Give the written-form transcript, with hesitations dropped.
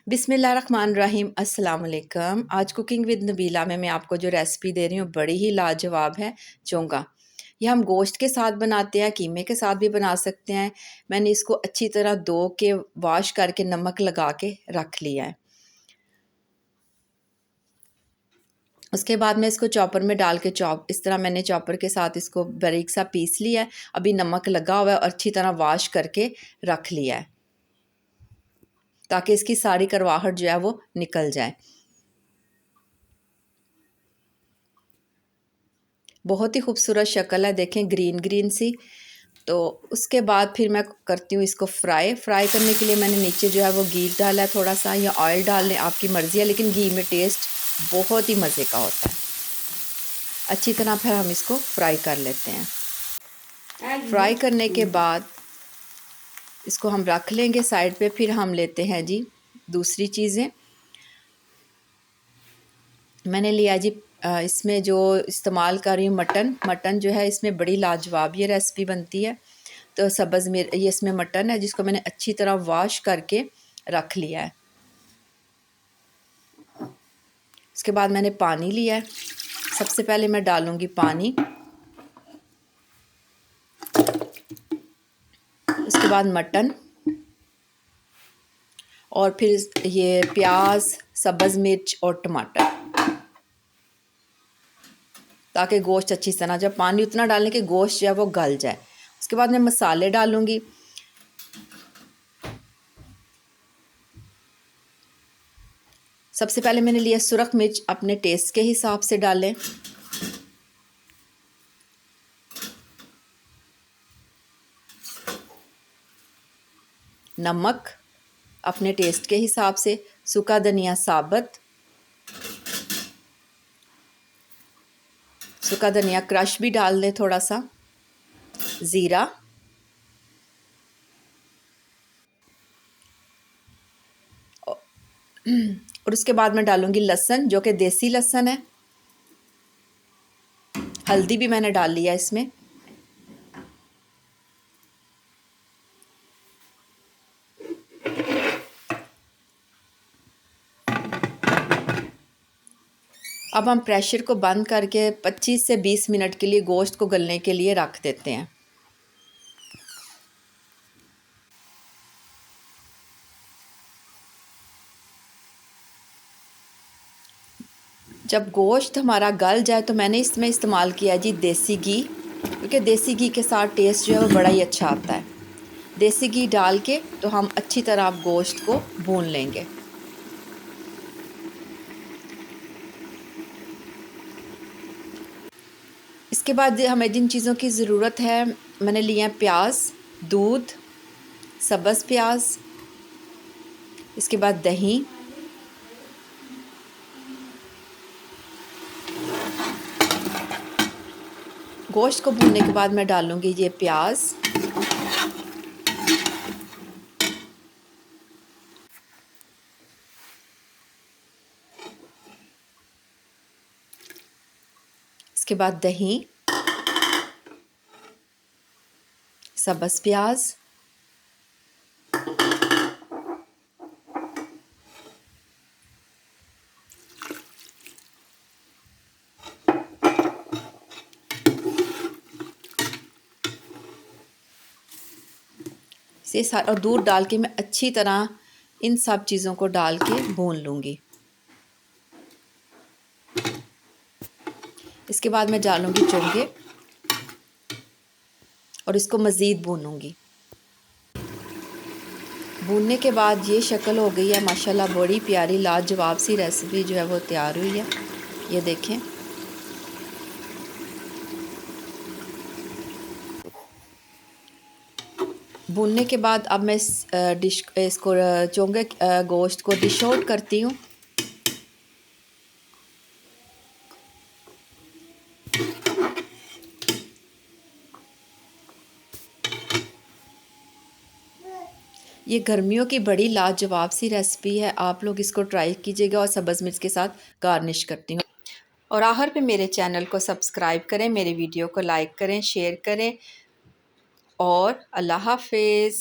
बिस्मिल्लाहिर्रहमानिर्रहीम। अस्सलाम वालेकुम। आज कुकिंग विद नबीला में मैं आपको जो रेसिपी दे रही हूँ बड़ी ही लाजवाब है। चोंगा ये हम गोश्त के साथ बनाते हैं, कीमे के साथ भी बना सकते हैं। मैंने इसको अच्छी तरह धो के वॉश करके नमक लगा के रख लिया है। उसके बाद मैं इसको चॉपर में डाल के इस तरह मैंने चॉपर के साथ इसको बारीक सा पीस लिया है। अभी नमक लगा हुआ है और अच्छी तरह वॉश करके रख लिया है ताकि इसकी सारी करवाहट जो है वो निकल जाए। बहुत ही खूबसूरत शक्ल है, देखें ग्रीन ग्रीन सी। तो उसके बाद फिर मैं करती हूँ इसको फ्राई करने के लिए मैंने नीचे जो है वो घी डाला है थोड़ा सा, या ऑयल डाल लें, आपकी मर्ज़ी है, लेकिन घी में टेस्ट बहुत ही मज़े का होता है। अच्छी तरह फिर हम इसको फ्राई कर लेते हैं। फ्राई करने के बाद इसको हम रख लेंगे साइड पे। फिर हम लेते हैं जी दूसरी चीज़ें। मैंने लिया जी इसमें जो इस्तेमाल कर रही हूँ मटन जो है इसमें बड़ी लाजवाब ये रेसिपी बनती है। तो सब्ज़ मिर्च, ये इसमें मटन है जिसको मैंने अच्छी तरह वॉश करके रख लिया है। उसके बाद मैंने पानी लिया है। सबसे पहले मैं डालूँगी पानी, उसके बाद मटन, और फिर ये प्याज, सब्ज़ मिर्च और टमाटर, ताकि गोश्त अच्छी तरह, जब पानी उतना डालने के गोश्त जो है वो गल जाए। उसके बाद मैं मसाले डालूँगी। सबसे पहले मैंने लिया सुरख मिर्च, अपने टेस्ट के हिसाब से डालें। नमक अपने टेस्ट के हिसाब से, सूखा धनिया साबुत, सूखा धनिया क्रश भी डाल दें थोड़ा सा, ज़ीरा, और उसके बाद मैं डालूँगी लहसुन, जो कि देसी लहसुन है। हल्दी भी मैंने डाल लिया इसमें। अब हम प्रेशर को बंद करके 25 से 20 मिनट के लिए गोश्त को गलने के लिए रख देते हैं। जब गोश्त हमारा गल जाए तो मैंने इसमें इस्तेमाल किया जी देसी घी, क्योंकि देसी घी के साथ टेस्ट जो है वो बड़ा ही अच्छा आता है। देसी घी डाल के तो हम अच्छी तरह आप गोश्त को भून लेंगे। इसके बाद हमें जिन चीज़ों की ज़रूरत है, मैंने लिए हैं प्याज, दूध, सब्ज़ प्याज, इसके बाद दही, गोश्त को भूनने के बाद मैं डालूँगी ये प्याज, इसके बाद दही, सब्ज़ प्याज, से सारा, और दूध डाल के मैं अच्छी तरह इन सब चीज़ों को डाल के भून लूँगी। इसके बाद मैं डालूँगी चोंगे और इसको मज़ीद भूनूँगी। भूनने के बाद ये शक्ल हो गई है माशाल्लाह, बड़ी प्यारी लाजवाब सी रेसिपी जो है वो तैयार हुई है। ये देखें, भूनने के बाद अब मैं इसको चोंगे गोश्त को डिश आउट करती हूँ। ये गर्मियों की बड़ी लाजवाब सी रेसिपी है, आप लोग इसको ट्राई कीजिएगा। और सब्ज़ मिर्च के साथ गार्निश करती हूँ। और आखिर पे मेरे चैनल को सब्सक्राइब करें, मेरी वीडियो को लाइक करें, शेयर करें, और अल्लाह हाफिज़।